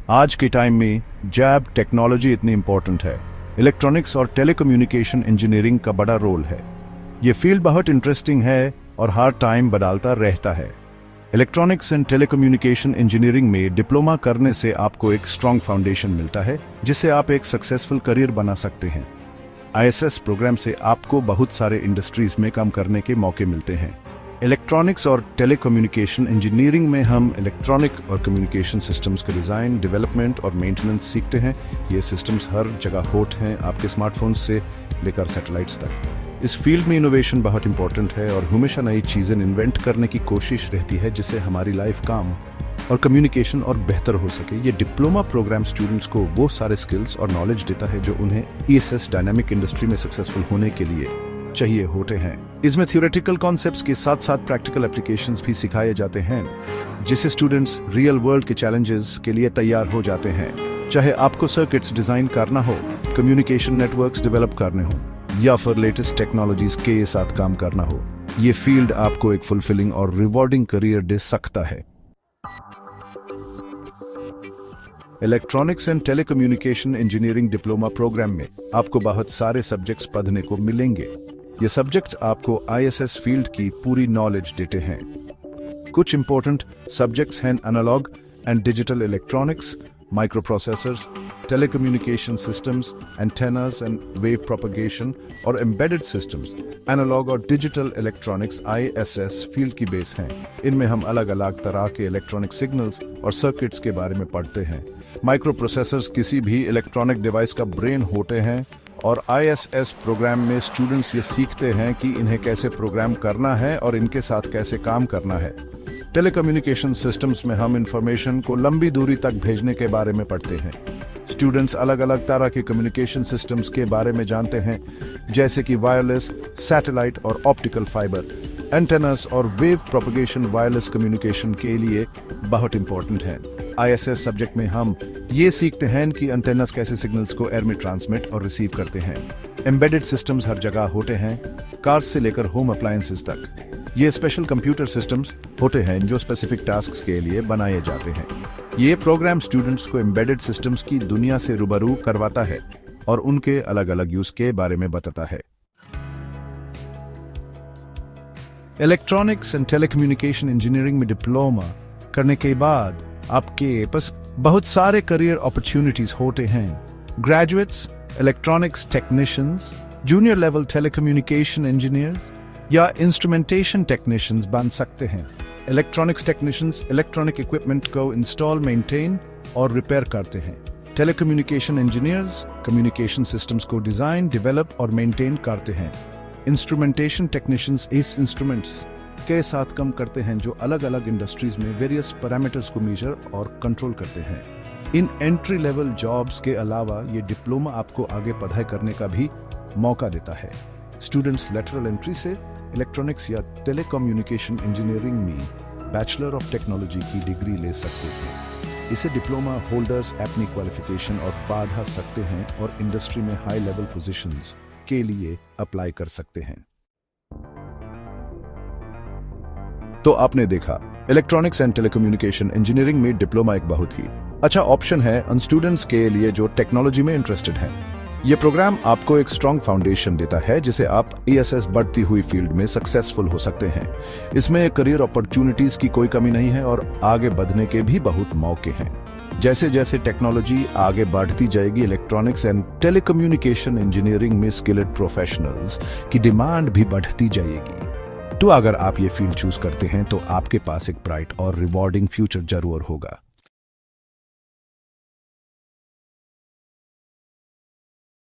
आज के टाइम में जब टेक्नोलॉजी इतनी इंपॉर्टेंट है, इलेक्ट्रॉनिक्स और टेलीकम्युनिकेशन इंजीनियरिंग का बड़ा रोल है। ये फील्ड बहुत इंटरेस्टिंग है और हर टाइम बदलता रहता है। इलेक्ट्रॉनिक्स एंड टेलीकम्युनिकेशन इंजीनियरिंग में डिप्लोमा करने से आपको एक स्ट्रॉन्ग फाउंडेशन मिलता है, जिससे आप एक सक्सेसफुल करियर बना सकते हैं। ISS प्रोग्राम से आपको बहुत सारे इंडस्ट्रीज में काम करने के मौके मिलते हैं। इलेक्ट्रॉनिक्स और टेलीकम्युनिकेशन इंजीनियरिंग में हम इलेक्ट्रॉनिक और कम्युनिकेशन सिस्टम्स का डिज़ाइन, डेवलपमेंट और मेंटेनेंस सीखते हैं। ये सिस्टम्स हर जगह होते हैं, आपके स्मार्टफोन से लेकर सैटेलाइट्स तक। इस फील्ड में इनोवेशन बहुत इंपॉर्टेंट है और हमेशा नई चीज़ें इन्वेंट करने की कोशिश रहती है, जिससे हमारी लाइफ काम और कम्युनिकेशन और बेहतर हो सके। ये डिप्लोमा प्रोग्राम स्टूडेंट्स को वो सारे स्किल्स और नॉलेज देता है जो उन्हें ESS डायनामिक इंडस्ट्री में सक्सेसफुल होने के लिए चाहिए होते हैं। इसमें थियोरेटिकल कॉन्सेप्ट्स के साथ साथ प्रैक्टिकल एप्लीकेशंस भी सिखाए जाते हैं, जिससे स्टूडेंट्स रियल वर्ल्ड के चैलेंजेस के लिए तैयार हो जाते हैं। चाहे आपको सर्किट्स डिजाइन करना हो, कम्युनिकेशन नेटवर्क्स डेवलप करने हो या फिर लेटेस्ट टेक्नोलॉजीज के साथ काम करना हो, ये फील्ड आपको एक फुलफिलिंग और रिवॉर्डिंग करियर दे सकता है। Electronics and telecommunication engineering diploma programme में आपको बहुत सारे सब्जेक्ट्स पढ़ने को मिलेंगे। ये सब्जेक्ट्स आपको ISS फील्ड की पूरी नॉलेज देते हैं। कुछ इंपॉर्टेंट सब्जेक्ट्स हैं analogue and digital electronics, microprocessors, telecommunication systems, antennas and wave propagation और एम्बेडेड सिस्टम्स। एनालॉग और डिजिटल इलेक्ट्रॉनिक्स ISS फील्ड की बेस हैं। इनमें हम अलग अलग तरह के इलेक्ट्रॉनिक सिग्नल्स और सर्किट्स के बारे में पढ़ते हैं। माइक्रोप्रोसेसर्स किसी भी इलेक्ट्रॉनिक डिवाइस का ब्रेन होते हैं और ISS प्रोग्राम में स्टूडेंट्स ये सीखते हैं कि इन्हें कैसे प्रोग्राम करना है और इनके साथ कैसे काम करना है। टेलीकम्युनिकेशन सिस्टम्स में हम इंफॉर्मेशन को लंबी दूरी तक भेजने के बारे में पढ़ते हैं। स्टूडेंट्स अलग अलग तरह के कम्युनिकेशन सिस्टम्स के बारे में जानते हैं, जैसे कि वायरलेस, सैटेलाइट और ऑप्टिकल फाइबर। एंटेनास और वेव प्रोपगेशन वायरलेस कम्युनिकेशन के लिए बहुत इंपॉर्टेंट है। ISS सब्जेक्ट में हम ये सीखते हैं कि एंटेनास कैसे सिग्नल्स को एयर में ट्रांसमिट और रिसीव करते हैं। एम्बेडेड सिस्टम्स हर जगह होते हैं, कार्स से लेकर होम अप्लायंसेस तक। ये स्पेशल कंप्यूटर सिस्टम्स होते हैं जो स्पेसिफिक टास्क्स के लिए बनाए जाते हैं। ये प्रोग्राम स्टूडेंट्स को एम्बेडेड सिस्टम्स की दुनिया से रूबरू करवाता है और उनके अलग अलग यूज के बारे में बताता है। इलेक्ट्रॉनिक्स एंड टेलीकम्युनिकेशन इंजीनियरिंग में डिप्लोमा करने के बाद आपके पास बहुत सारे करियर अपॉर्चुनिटीज होते हैं। Graduates electronics technicians, junior level telecommunication engineers या इंस्ट्रूमेंटेशन टेक्नीशियंस बन सकते हैं। इलेक्ट्रॉनिक्स टेक्नीशियंस इलेक्ट्रॉनिक इक्विपमेंट को इंस्टॉल, मेंटेन और रिपेयर करते हैं। टेलीकम्युनिकेशन इंजीनियर्स कम्युनिकेशन सिस्टम्स को डिजाइन, डेवलप और मेंटेन करते हैं। इंस्ट्रूमेंटेशन टेक्नीशियंस इस इंस्ट्रूमेंट्स के साथ काम करते हैं जो अलग अलग इंडस्ट्रीज में वेरियस पैरामीटर्स को मेजर और कंट्रोल करते हैं। इन एंट्री लेवल जॉब्स के अलावा ये डिप्लोमा आपको आगे पढ़ाई करने का भी मौका देता है। स्टूडेंट्स लेटरल एंट्री से इलेक्ट्रॉनिक्स या टेलीकम्युनिकेशन इंजीनियरिंग में बैचलर ऑफ टेक्नोलॉजी की डिग्री ले सकते हैं। इसे डिप्लोमा होल्डर्स अपनी क्वालिफिकेशन और बढ़ा सकते हैं और इंडस्ट्री में हाई लेवल पोजीशंस के लिए अप्लाई कर सकते हैं। तो आपने देखा, इलेक्ट्रॉनिक्स एंड टेलीकम्युनिकेशन इंजीनियरिंग में डिप्लोमा एक बहुत ही अच्छा ऑप्शन है उन स्टूडेंट्स के लिए जो टेक्नोलॉजी में इंटरेस्टेड हैं। यह प्रोग्राम आपको एक स्ट्रॉन्ग फाउंडेशन देता है, जिसे आप ESS बढ़ती हुई फील्ड में सक्सेसफुल हो सकते हैं। इसमें करियर अपॉर्चुनिटीज की कोई कमी नहीं है और आगे बढ़ने के भी बहुत मौके हैं। जैसे जैसे टेक्नोलॉजी आगे बढ़ती जाएगी, इलेक्ट्रॉनिक्स एंड टेलीकम्युनिकेशन इंजीनियरिंग में स्किल्ड प्रोफेशनल्स की डिमांड भी बढ़ती जाएगी। तो अगर आप ये फील्ड चूज करते हैं तो आपके पास एक ब्राइट और रिवॉर्डिंग फ्यूचर जरूर होगा।